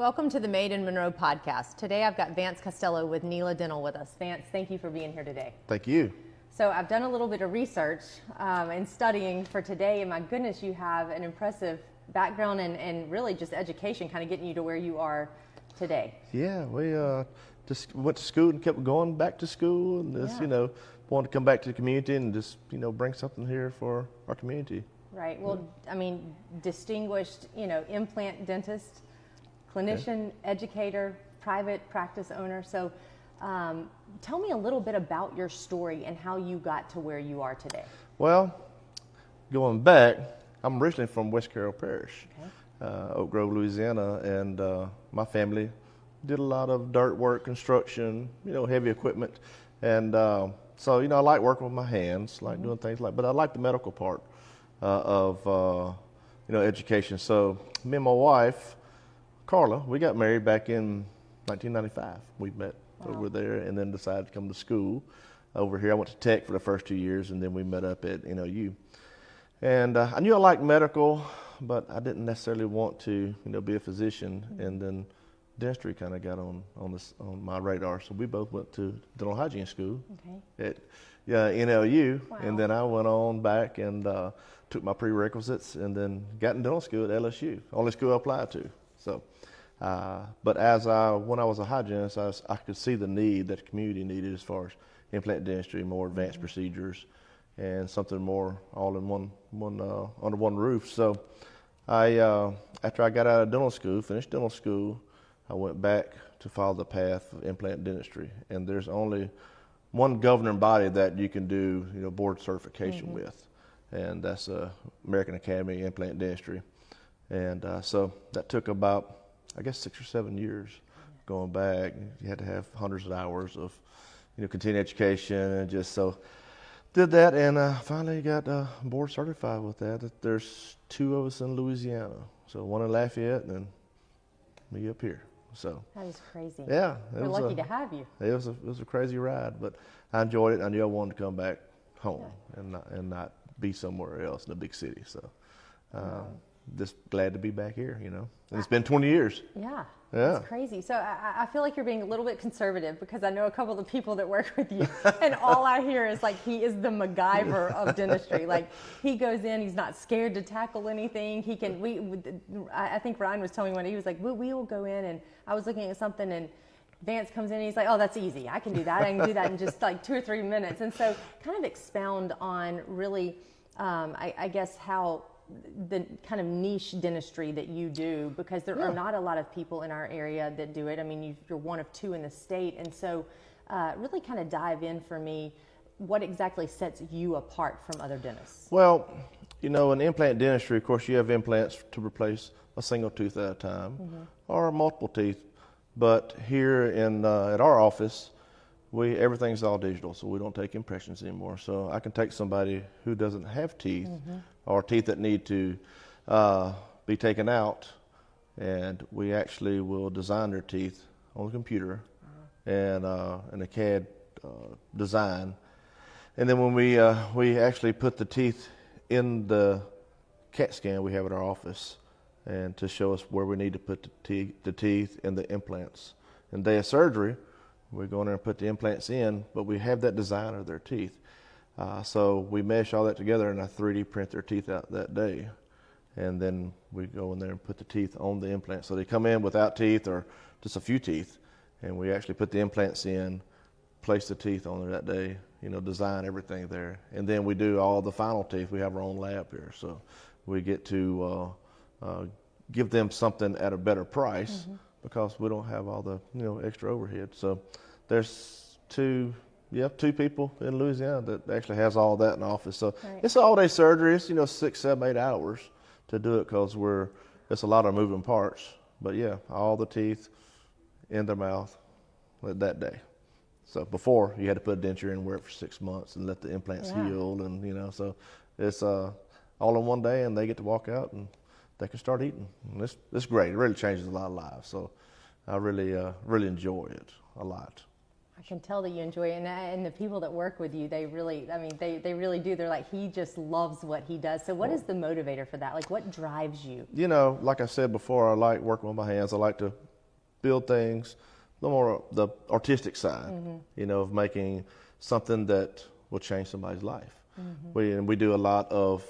Welcome to the Made in Monroe podcast. Today I've got Vance Costello with NELA Dental with us. Vance, thank you for being here today. Thank you. So I've done a little bit of research and studying for today, and my goodness, you have an impressive background and really just education, kind of getting you to where you are today. Yeah, we just went to school and kept going back to school, and just wanted to come back to the community and just bring something here for our community. Right. Well, I mean, distinguished implant dentist, clinician, educator, private practice owner. So tell me a little bit about your story and how you got to where you are today. Well, going back, I'm originally from West Carroll Parish, Oak Grove, Louisiana, and my family did a lot of dirt work, construction, heavy equipment. And so, I like working with my hands, like doing things but I like the medical part of education. So me and my wife, Carla, we got married back in 1995. We met over there and then decided to come to school over here. I went to Tech for the first 2 years, and then we met up at NLU. And I knew I liked medical, but I didn't necessarily want to be a physician. And then dentistry kind of got on my radar. So we both went to dental hygiene school at NLU. Wow. And then I went on back and took my prerequisites and then got in dental school at LSU, only school I applied to. So, but when I was a hygienist, I could see the need that the community needed as far as implant dentistry, more advanced procedures, and something more all in one under one roof. So, after I got out of finished dental school, I went back to follow the path of implant dentistry. And there's only one governing body that you can do board certification with, and that's American Academy of Implant Dentistry. And so that took about, I guess, 6 or 7 years going back. You had to have hundreds of hours of, continuing education, and just so did that, and finally got board certified with that. There's 2 of us in Louisiana, so one in Lafayette and then me up here. So that is crazy. Yeah, we're lucky to have you. It was a crazy ride, but I enjoyed it. I knew I wanted to come back home and not be somewhere else in a big city. So. Just glad to be back here, and it's been 20 years. Yeah. That's crazy. So I feel like you're being a little bit conservative, because I know a couple of the people that work with you, and all I hear is like, he is the MacGyver of dentistry. Like, he goes in, he's not scared to tackle anything. He can. I think Ryan was telling me one day, he was like, we will go in, and I was looking at something, and Vance comes in and he's like, oh, that's easy. I can do that. I can do that in just like 2 or 3 minutes. And so kind of expound on really, I guess, how the kind of niche dentistry that you do, because there are not a lot of people in our area that do it. I mean, you're one of 2 in the state. And so really kind of dive in for me, what exactly sets you apart from other dentists? Well, in implant dentistry, of course, you have implants to replace a single tooth at a time or multiple teeth. But here at our office, everything's all digital, so we don't take impressions anymore. So I can take somebody who doesn't have teeth or teeth that need to be taken out, and we actually will design their teeth on the computer and a CAD design. And then when we actually put the teeth in the CAT scan we have at our office, and to show us where we need to put the teeth and the implants. And day of surgery, we go in there and put the implants in, but we have that design of their teeth. So we mesh all that together, and I 3D print their teeth out that day. And then we go in there and put the teeth on the implants. So they come in without teeth or just a few teeth, and we actually put the implants in, place the teeth on there that day, design everything there. And then we do all the final teeth. We have our own lab here, so we get to give them something at a better price because we don't have all the extra overhead. So there's 2 people in Louisiana that actually has all that in the office. So it's all day surgery. It's 6, 7, 8 hours to do it, because it's a lot of moving parts. But all the teeth in their mouth that day. So before, you had to put a denture in, wear it for 6 months, and let the implants heal, and so it's all in one day, and they get to walk out and they can start eating. And it's great. It really changes a lot of lives. So I really enjoy it a lot. I can tell that you enjoy it, and the people that work with you, they really do. They're like, he just loves what he does. So what is the motivator for that? Like, what drives you? Like I said before, I like working with my hands. I like to build things, a little more the artistic side, of making something that will change somebody's life. We do a lot of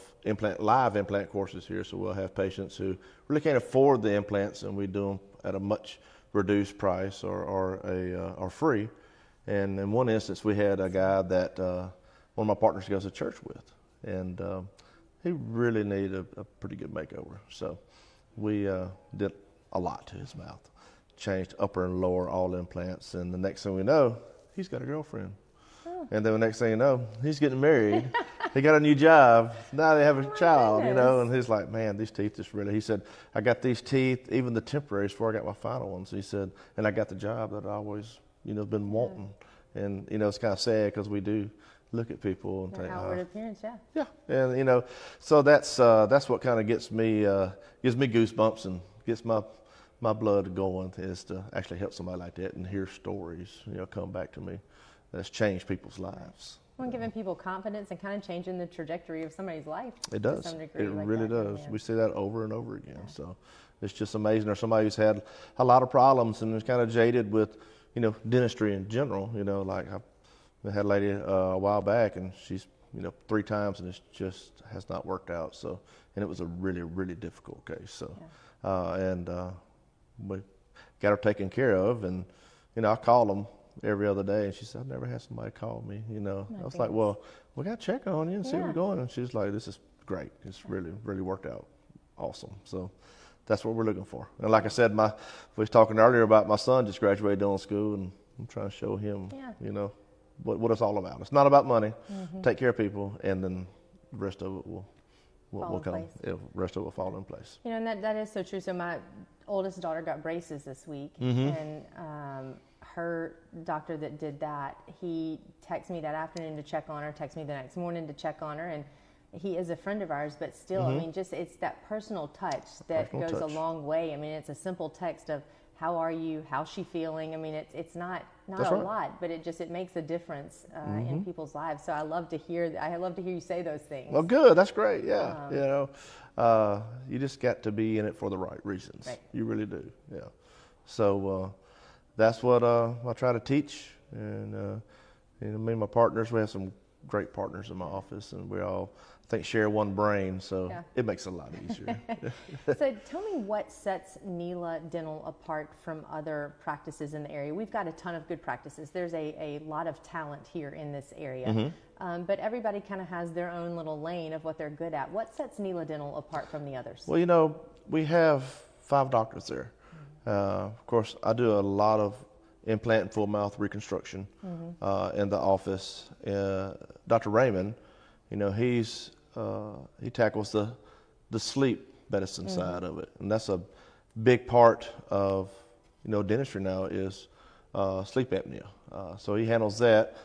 live implant courses here, so we'll have patients who really can't afford the implants, and we do them at a much reduced price or free. And in one instance, we had a guy that one of my partners goes to church with, and he really needed a pretty good makeover. So we did a lot to his mouth, changed upper and lower all implants, and the next thing we know, he's got a girlfriend. And then the next thing you know, he's getting married. He got a new job. Now they have a child, and he's like, man, these teeth just really, he said, I got these teeth, even the temporaries before I got my final ones. He said, and I got the job that I always, been wanting. And, it's kind of sad because we do look at people and Their think, outward appearance, yeah. And, so that's what kind of gives me goosebumps and gets my blood going, is to actually help somebody like that and hear stories, come back to me. That's changed people's lives. Well, giving people confidence and kind of changing the trajectory of somebody's life. It does. To some degree, it really does. Yeah. We see that over and over again. Yeah. So it's just amazing. Or somebody who's had a lot of problems and is kind of jaded with, dentistry in general. Like I had a lady a while back, and she's, 3 times, and it just has not worked out. So, and it was a really, really difficult case. So, we got her taken care of, and, I called them every other day, and she said, I've never had somebody call me, I was like, well, we got to check on you and see where you're going. And she's like, this is great. It's really, really worked out awesome. So that's what we're looking for. And like I said, we was talking earlier about my son just graduated dental school, and I'm trying to show him, what it's all about. It's not about money. Take care of people, and then the rest of it will come. The rest of it will fall in place. And that is so true. So my oldest daughter got braces this week, and her doctor that did that, he texted me that afternoon to check on her, texted me the next morning to check on her, and he is a friend of ours, but still, it's that personal touch that goes a long way. It's a simple text of, how are you, how's she feeling? It's not a lot, but it makes a difference in people's lives. So I love to hear you say those things. Well, good, that's great, yeah. You just got to be in it for the right reasons. Right. You really do, yeah. So that's what I try to teach, and me and my partners, we have some great partners in my office, and we all, I think, share one brain, so it makes it a lot easier. So tell me what sets NELA Dental apart from other practices in the area. We've got a ton of good practices. There's a lot of talent here in this area, but everybody kind of has their own little lane of what they're good at. What sets NELA Dental apart from the others? Well, we have 5 doctors there. Of course, I do a lot of implant and full mouth reconstruction in the office. Dr. Raymond, he tackles the sleep medicine side of it, and that's a big part of dentistry now is sleep apnea. So he handles that,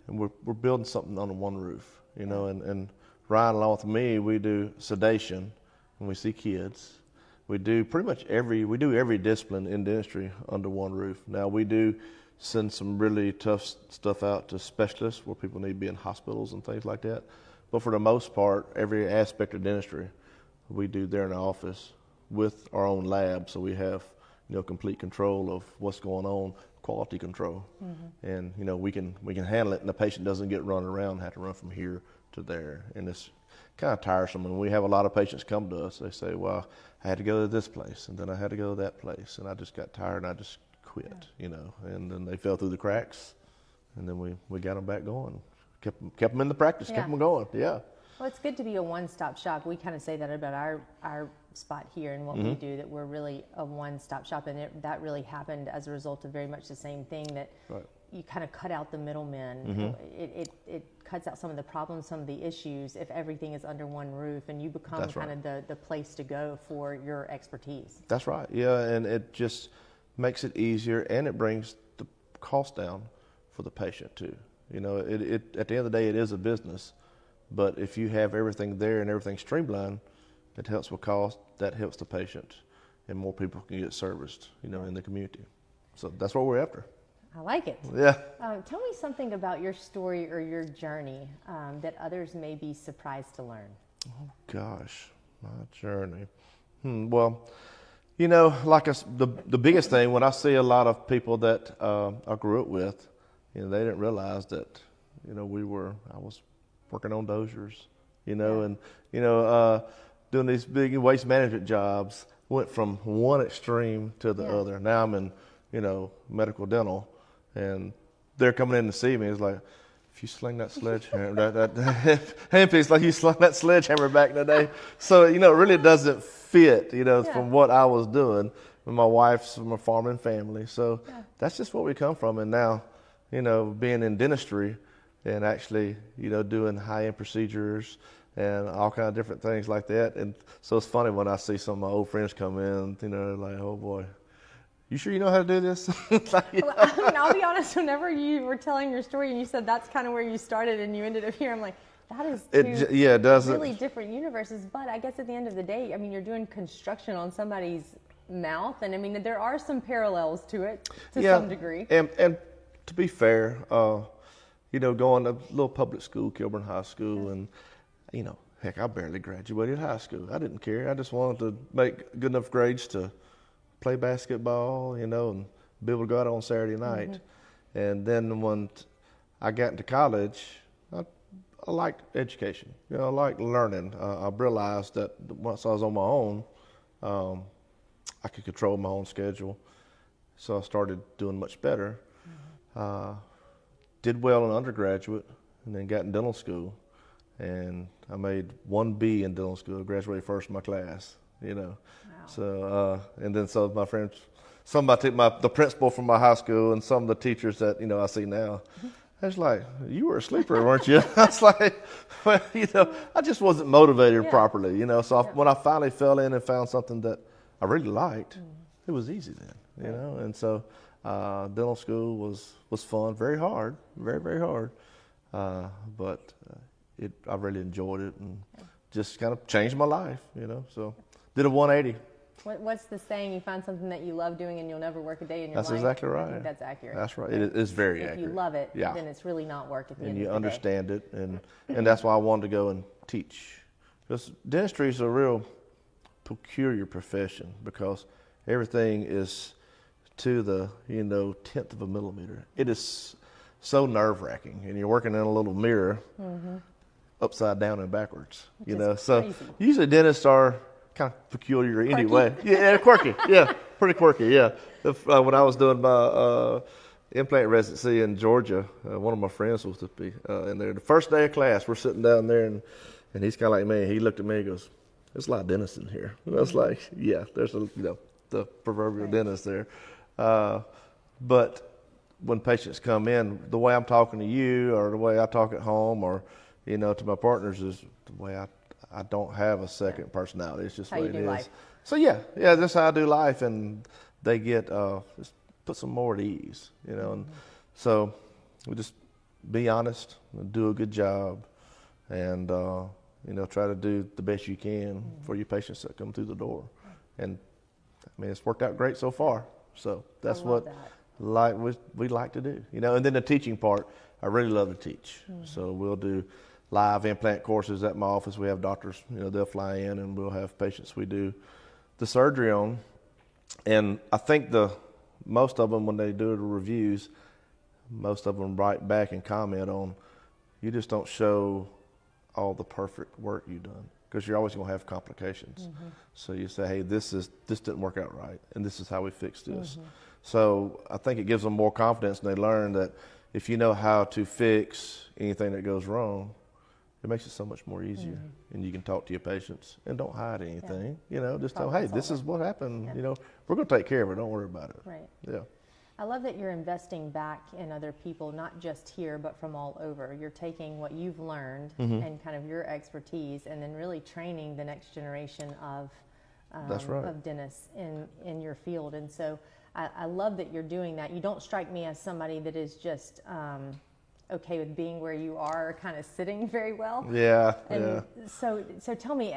and we're building something under one roof. And Ryan, along with me, we do sedation when we see kids. We do every discipline in dentistry under one roof. Now we do send some really tough stuff out to specialists where people need to be in hospitals and things like that. But for the most part, every aspect of dentistry we do there in the office with our own lab, so we have complete control of what's going on, quality control, and we can handle it, and the patient doesn't get run around, have to run from here to there, and it's kind of tiresome. And we have a lot of patients come to us. They say, well, I had to go to this place, and then I had to go to that place, and I just got tired, and I just quit, and then they fell through the cracks, and then we got them back going, kept them in the practice, kept them going. Well, it's good to be a one-stop shop. We kind of say that about our spot here and what we do, that we're really a one-stop shop, and that really happened as a result of very much the same thing, that you kind of cut out the middlemen. It cuts out some of the problems, some of the issues, if everything is under one roof, and you become kind of the place to go for your expertise. That's right, and it just makes it easier, and it brings the cost down for the patient too. At the end of the day, it is a business, but if you have everything there and everything streamlined, it helps with cost, that helps the patient, and more people can get serviced, in the community. So that's what we're after. I like it. Yeah. Tell me something about your story or your journey that others may be surprised to learn. Oh gosh, my journey. Well, You know, the biggest thing when I see a lot of people that I grew up with, you know, they didn't realize that, you know, I was working on dozers, you know, and, you know, doing these big waste management jobs, went from one extreme to the other. Now I'm in, you know, medical dental, and they're coming in to see me. It's like, if you sling that sledgehammer, that handpiece like you slung that sledgehammer back in the day. So, you know, it really doesn't fit, you know, from what I was doing. And my wife's from a farming family. So that's just what we come from. And now, you know, being in dentistry and actually, you know, doing high-end procedures and all kind of different things like that. And so it's funny when I see some of my old friends come in, you know, they're like, oh boy, you sure you know how to do this? Like, well, I mean, I'll be honest, whenever you were telling your story and you said that's kind of where you started and you ended up here, I'm like, that is two really different universes. But I guess at the end of the day, I mean, you're doing construction on somebody's mouth. And I mean, there are some parallels to it to some degree. And to be fair, you know, going to a little public school, Kilburn High School, and, you know, heck, I barely graduated high school. I didn't care. I just wanted to make good enough grades to play basketball, you know, and be able to go out on Saturday night. And then when I got into college, I liked education. You know, I liked learning. I realized that once I was on my own, I could control my own schedule. So I started doing much better. Did well in undergraduate, and then got in dental school. And I made 1B in dental school, graduated first in my class, you know. Wow. So, and then so my friends, the principal from my high school and some of the teachers that, you know, I see now, I was like, you were a sleeper, weren't you? I was like, well, you know, I just wasn't motivated properly, you know. So when I finally fell in and found something that I really liked, it was easy then, you know. And so dental school was fun, very hard, very, very hard. But I really enjoyed it and just kind of changed my life, you know. So did a 180. What's the saying? You find something that you love doing and you'll never work a day in your life. That's exactly right. I think that's accurate. That's right. It is very accurate. If you love it, then it's really not work at the end of the day. And you understand it, and that's why I wanted to go and teach. Because dentistry is a real peculiar profession because everything is to the, you know, 10th of a millimeter. It is so nerve-wracking, and you're working in a little mirror upside down and backwards, you know. So crazy. Usually dentists are kind of peculiar anyway. Yeah, quirky. Yeah, pretty quirky. Yeah. When I was doing my implant residency in Georgia, one of my friends was to be in there. The first day of class, we're sitting down there, and he's kind of like me. He looked at me and goes, "There's a lot of dentists in here." And I was like, "Yeah, there's the proverbial dentist there." But when patients come in, the way I'm talking to you, or the way I talk at home, or, you know, to my partners, is the way I don't have a second personality. It's just the way it is. Life. So that's how I do life, and they get just put some more at ease, you know. And so we just be honest and do a good job, and you know, try to do the best you can for your patients that come through the door. And I mean, it's worked out great so far. So that's what we like to do, you know. And then the teaching part, I really love to teach. So we'll do live implant courses at my office. We have doctors, you know, they'll fly in, and we'll have patients we do the surgery on. And I think most of them, when they do the reviews, most of them write back and comment on, you just don't show all the perfect work you've done, because you're always going to have complications. So you say, hey, this didn't work out right, and this is how we fix this. So I think it gives them more confidence, and they learn that if you know how to fix anything that goes wrong, it makes it so much more easier. And you can talk to your patients and don't hide anything. You know, just tell them, hey, this is what happened. You know, we're going to take care of it. Don't worry about it. Right. Yeah. I love that you're investing back in other people, not just here, but from all over. You're taking what you've learned and kind of your expertise, and then really training the next generation of dentists in your field. And so I love that you're doing that. You don't strike me as somebody that is just okay with being where you are, kind of sitting very well. Yeah. So tell me,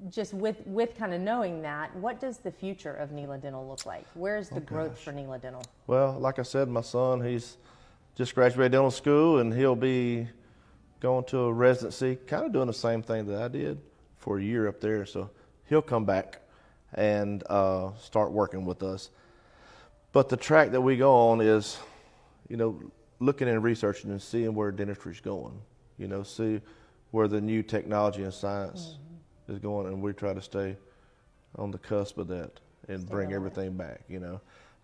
just with kind of knowing that, what does the future of NELA Dental look like? Where's the growth for NELA Dental? Well, like I said, my son, he's just graduated dental school, and he'll be going to a residency, kind of doing the same thing that I did for a year up there. So he'll come back and start working with us. But the track that we go on is, looking and researching and seeing where dentistry is going. See where the new technology and science is going, and we try to stay on the cusp of that and bring everything back.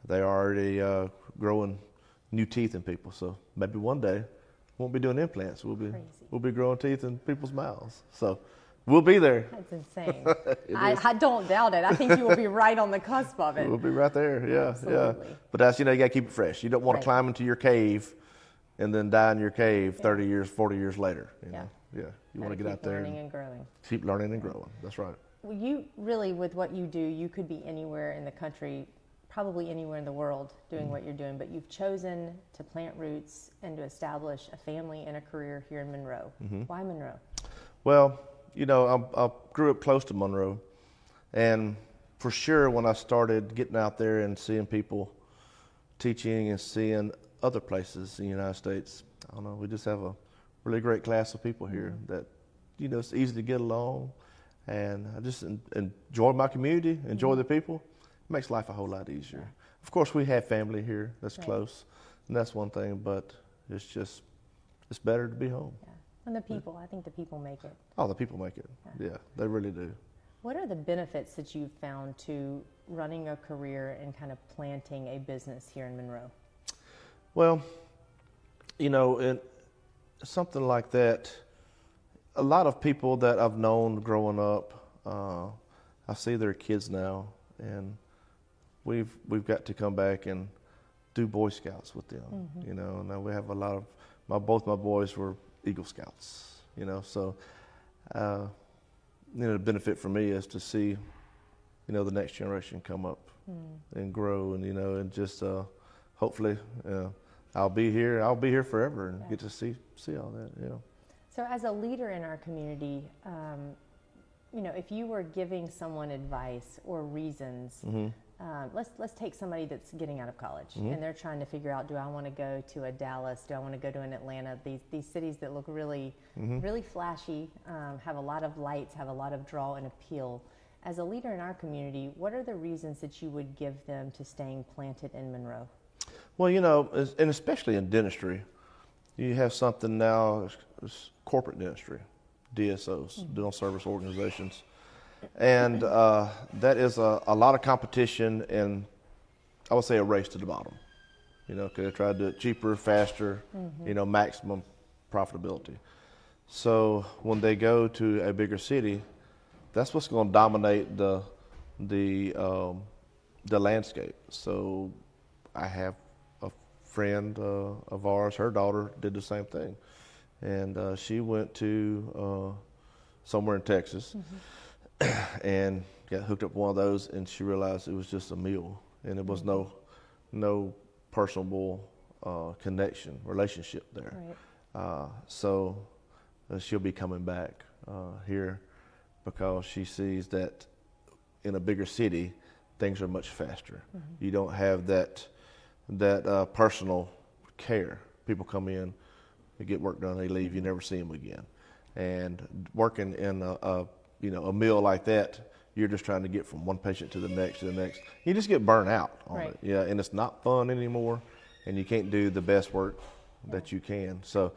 They're already growing new teeth in people, so maybe one day won't be doing implants. We'll be growing teeth in people's mouths. So we'll be there. That's insane. I don't doubt it. I think you will be right on the cusp of it. We'll be right there. Yeah, Absolutely. yeah. But that's, you got to keep it fresh. You don't want to climb into your cave and then die in your cave 30 years, 40 years later. You want to get out there learning and growing. Keep learning and growing. That's right. Well, you really, with what you do, you could be anywhere in the country, probably anywhere in the world doing what you're doing, but you've chosen to plant roots and to establish a family and a career here in Monroe. Why Monroe? Well, I grew up close to Monroe, and for sure when I started getting out there and seeing people teaching and seeing other places in the United States, I don't know, we just have a really great class of people here that, it's easy to get along, and I just enjoy my community, enjoy the people. It makes life a whole lot easier. Of course, we have family here that's close, and that's one thing, but it's better to be home. Yeah. And the people, I think the people make it. Oh, the people make it. Yeah, they really do. What are the benefits that you've found to running a career and kind of planting a business here in Monroe? Well, in something like that, a lot of people that I've known growing up, I see their kids now, and we've got to come back and do Boy Scouts with them. And we have a lot of both my boys were Eagle Scouts. So the benefit for me is to see the next generation come up and grow, and and just hopefully I'll be here forever and get to see all that. So as a leader in our community, if you were giving someone advice or reasons, let's take somebody that's getting out of college and they're trying to figure out, do I want to go to a Dallas? Do I want to go to an Atlanta? These cities that look really, really flashy, have a lot of lights, have a lot of draw and appeal. As a leader in our community, what are the reasons that you would give them to staying planted in Monroe? Well, and especially in dentistry, you have something now, it's corporate dentistry, DSOs, dental service organizations. And that is a lot of competition, and I would say a race to the bottom. Because they try to do it cheaper, faster, maximum profitability. So when they go to a bigger city, that's what's going to dominate the landscape. So I have a friend of ours, her daughter did the same thing, and she went to somewhere in Texas. And got hooked up with one of those, and she realized it was just a meal, and it was no personable relationship there. Right. So she'll be coming back here because she sees that in a bigger city, things are much faster. You don't have that personal care. People come in, they get work done, they leave, you never see them again. And working in a meal like that, you're just trying to get from one patient to the next. You just get burnt out on it. Yeah, and it's not fun anymore, and you can't do the best work that you can. So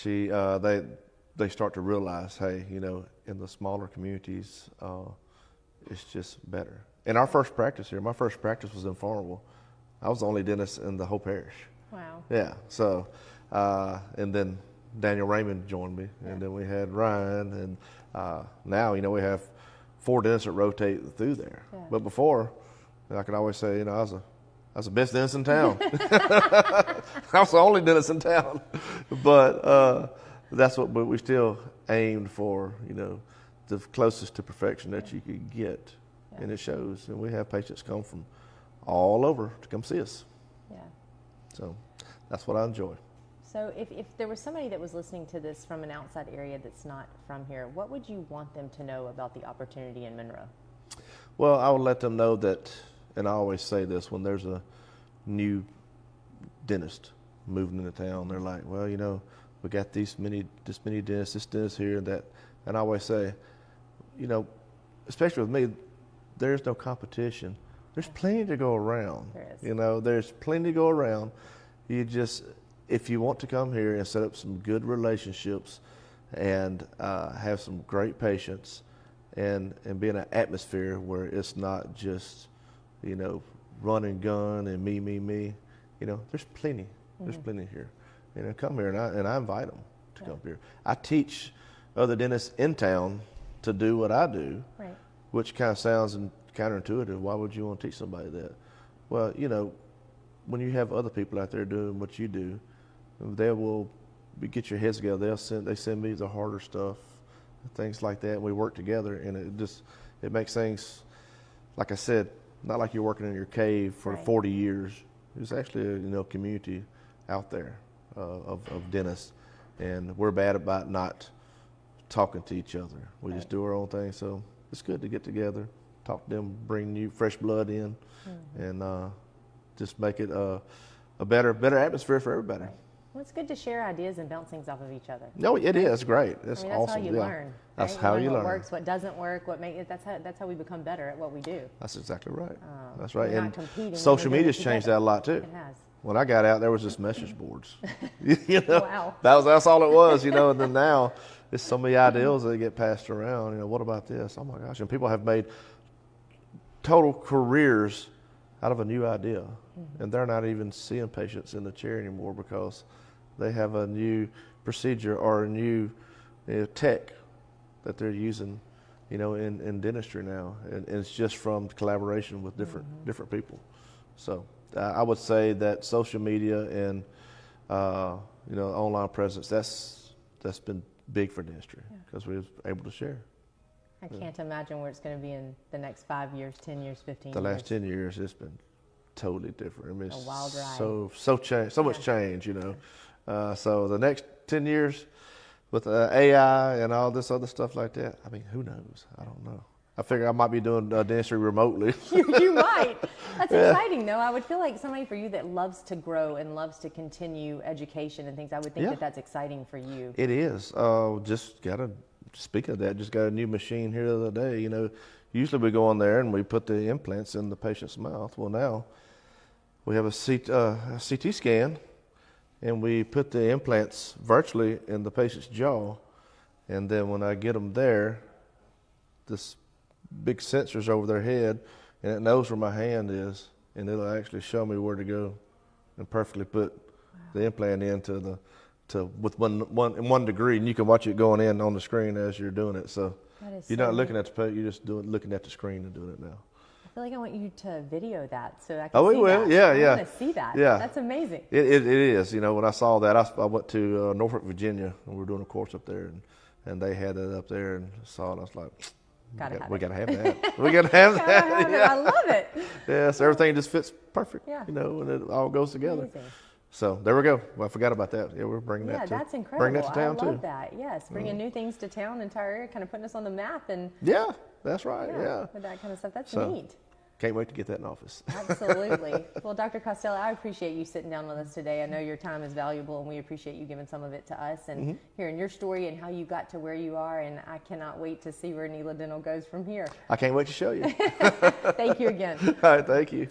they start to realize, hey, in the smaller communities, it's just better. In our first practice here, my first practice was in Farmerville. I was the only dentist in the whole parish. Wow. Yeah, so, and then Daniel Raymond joined me, and then we had Ryan, and now, we have 4 dentists that rotate through there. Yeah. But before, I could always say, I was the best dentist in town. I was the only dentist in town. But that's what we still aimed for, the closest to perfection that you could get. Yeah. And it shows. And we have patients come from all over to come see us. Yeah. So that's what I enjoy. So if there was somebody that was listening to this from an outside area that's not from here, what would you want them to know about the opportunity in Monroe? Well, I would let them know that, and I always say this, when there's a new dentist moving into town, they're like, well, we got this many dentists, this dentist here and that. And I always say, especially with me, there's no competition. There's plenty to go around. There is. You know, there's plenty to go around. You just, if you want to come here and set up some good relationships and have some great patients and be in an atmosphere where it's not just, you know, run and gun and me, you know, there's plenty. There's plenty here. You know, come here and I invite them to come here. I teach other dentists in town to do what I do, Right. which kind of sounds counterintuitive. Why would you want to teach somebody that? Well, you know, when you have other people out there doing what you do, they will get your heads together. They send me the harder stuff, things like that. We work together, and it makes things, like I said, not like you're working in your cave for Right. 40 years. There's actually a community out there of dentists, and we're bad about not talking to each other. We just do our own thing. So it's good to get together, talk to them, bring new fresh blood in, and just make it a better atmosphere for everybody. Right. Well, it's good to share ideas and bounce things off of each other. No, it is great. It's I mean, that's awesome. how you learn. That's right? how you you learn. learn. What works, what doesn't work, that's how we become better at what we do. That's exactly right. That's right. We're not And competing, social we're doing media's it changed together. that a lot too. It has. When I got out, there was just message boards. You know, Wow. that's all it was. You know, and then now it's so many ideals that get passed around. You know, what about this? Oh my gosh! And people have made total careers out of a new idea, and they're not even seeing patients in the chair anymore because they have a new procedure or a new tech that they're using, you know, in dentistry now, and it's just from collaboration with different people. So I would say that social media and you know, online presence, that's been big for dentistry because we were able to share. I can't imagine where it's going to be in the next 5 years, 10 years, 15 The years. last 10 years, it's been totally different. I mean, it's A wild ride. so much change, you know. So the next 10 years with AI and all this other stuff like that, I mean, who knows? I don't know. I figure I might be doing dentistry remotely. You might. That's exciting, though. I would feel like somebody for you that loves to grow and loves to continue education and things. I would think that that's exciting for you. It is. Speaking of that, just got a new machine here the other day. You know, usually we go on there and we put the implants in the patient's mouth. Well, now we have a CT scan, and we put the implants virtually in the patient's jaw. And then when I get them there, this big sensor's over their head, and it knows where my hand is, and it'll actually show me where to go and perfectly put the implant into with one degree, and you can watch it going in on the screen as you're doing it. So you're not looking at the patient, you're just looking at the screen and doing it now. I feel like I want you to video that so I can Oh, we see will. that. Yeah, I yeah. want to see that. Yeah. That's amazing. It is. You know, when I saw that, I went to Norfolk, Virginia, and we were doing a course up there, and they had it up there, and saw it. I was like, we gotta have that. We gotta have that. I love it. Yeah, so everything just fits perfect. Yeah. You know, and it all goes together. Amazing. So there we go. Well, I forgot about that. Yeah, we're bringing that. Yeah, to, that's incredible. Bring that to town I love too. that. Yes, bringing new things to town, entire area, kind of putting us on the map, and Yeah, that's right. Yeah. with that kind of stuff. That's So- neat. Can't wait to get that in office. Absolutely. Well, Dr. Costello, I appreciate you sitting down with us today. I know your time is valuable, and we appreciate you giving some of it to us and hearing your story and how you got to where you are. And I cannot wait to see where NELA Dental goes from here. I can't wait to show you. Thank you again. All right, thank you.